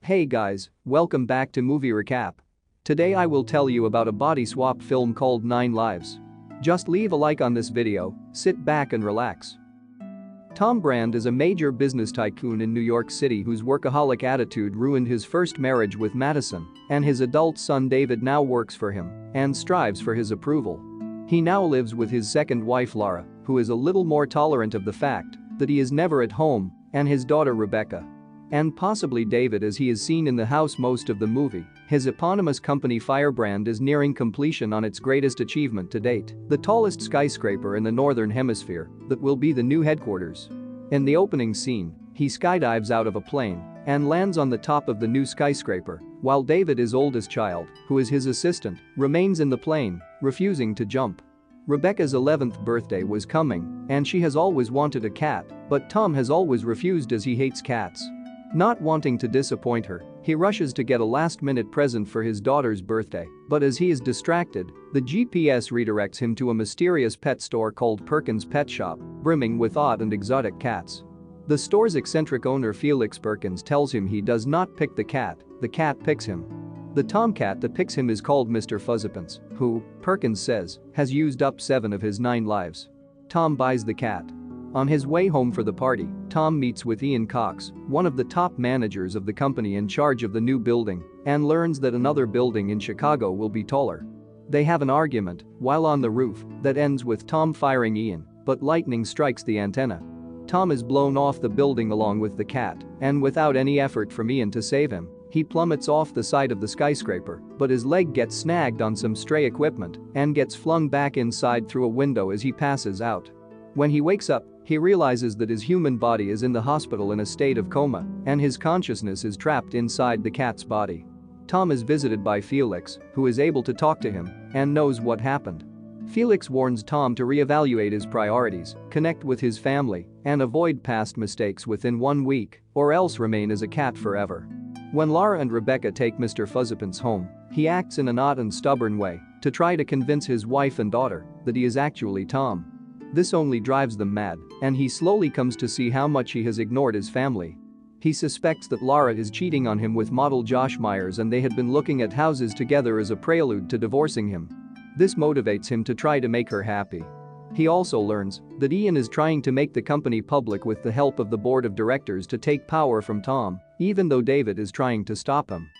Hey guys, welcome back to Movie Recap. Today I will tell you about a body swap film called 9 Lives. Just leave a like on this video, sit back and relax. Tom Brand is a major business tycoon in New York City whose workaholic attitude ruined his first marriage with Madison, and his adult son David now works for him and strives for his approval. He now lives with his second wife Laura, who is a little more tolerant of the fact that he is never at home, and his daughter Rebecca. And possibly David, as he is seen in the house most of the movie. His eponymous company Firebrand is nearing completion on its greatest achievement to date, the tallest skyscraper in the northern hemisphere that will be the new headquarters. In the opening scene, he skydives out of a plane and lands on the top of the new skyscraper, while David, his oldest child, who is his assistant, remains in the plane, refusing to jump. Rebecca's 11th birthday was coming, and she has always wanted a cat, but Tom has always refused as he hates cats. Not wanting to disappoint her, he rushes to get a last-minute present for his daughter's birthday, but as he is distracted, the GPS redirects him to a mysterious pet store called Perkins' Pet Shop, brimming with odd and exotic cats. The store's eccentric owner Felix Perkins tells him he does not pick the cat picks him. The tomcat that picks him is called Mr. Fuzzipants, who, Perkins says, has used up 7 of his 9 lives. Tom buys the cat. On his way home for the party, Tom meets with Ian Cox, one of the top managers of the company in charge of the new building, and learns that another building in Chicago will be taller. They have an argument while on the roof that ends with Tom firing Ian, but lightning strikes the antenna. Tom is blown off the building along with the cat, and without any effort from Ian to save him, he plummets off the side of the skyscraper, but his leg gets snagged on some stray equipment and gets flung back inside through a window as he passes out. When he wakes up, he realizes that his human body is in the hospital in a state of coma, and his consciousness is trapped inside the cat's body. Tom is visited by Felix, who is able to talk to him and knows what happened. Felix warns Tom to reevaluate his priorities, connect with his family, and avoid past mistakes within 1 week, or else remain as a cat forever. When Laura and Rebecca take Mr. Fuzzipants home, he acts in an odd and stubborn way to try to convince his wife and daughter that he is actually Tom. This only drives them mad, and he slowly comes to see how much he has ignored his family. He suspects that Laura is cheating on him with model Josh Myers, and they had been looking at houses together as a prelude to divorcing him. This motivates him to try to make her happy. He also learns that Ian is trying to make the company public with the help of the board of directors to take power from Tom, even though David is trying to stop him.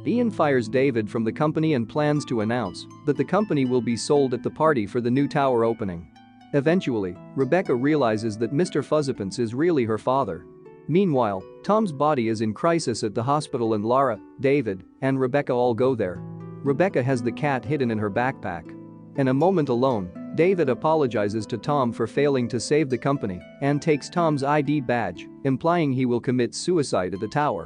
Ian fires David from the company and plans to announce that the company will be sold at the party for the new tower opening. Eventually, Rebecca realizes that Mr. Fuzzipants is really her father. Meanwhile, Tom's body is in crisis at the hospital and Laura, David, and Rebecca all go there. Rebecca has the cat hidden in her backpack. In a moment alone, David apologizes to Tom for failing to save the company and takes Tom's ID badge, implying he will commit suicide at the tower.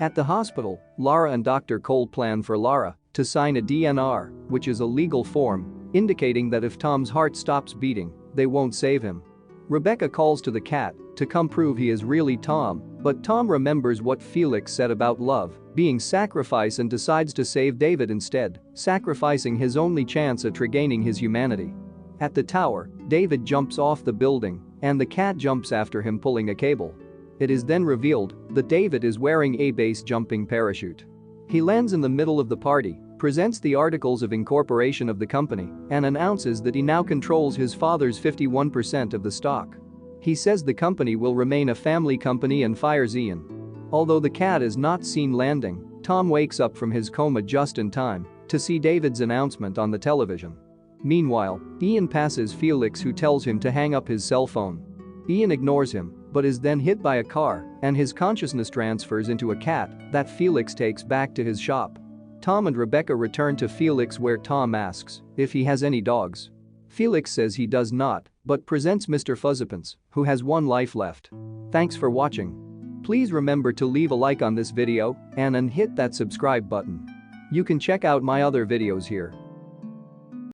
At the hospital, Laura and Dr. Cole plan for Laura to sign a DNR, which is a legal form indicating that if Tom's heart stops beating, they won't save him. Rebecca calls to the cat to come prove he is really Tom, but Tom remembers what Felix said about love being sacrifice and decides to save David instead, sacrificing his only chance at regaining his humanity. At the tower, David jumps off the building, and the cat jumps after him pulling a cable. It is then revealed that David is wearing a base jumping parachute. He lands in the middle of the party, presents the articles of incorporation of the company, and announces that he now controls his father's 51% of the stock. He says the company will remain a family company and fires Ian. Although the cat is not seen landing, Tom wakes up from his coma just in time to see David's announcement on the television. Meanwhile, Ian passes Felix, who tells him to hang up his cell phone. Ian ignores him, but is then hit by a car, and his consciousness transfers into a cat that Felix takes back to his shop. Tom and Rebecca return to Felix, where Tom asks if he has any dogs. Felix says he does not, but presents Mr. Fuzzipants, who has 1 life left. Thanks for watching. Please remember to leave a like on this video and hit that subscribe button. You can check out my other videos here.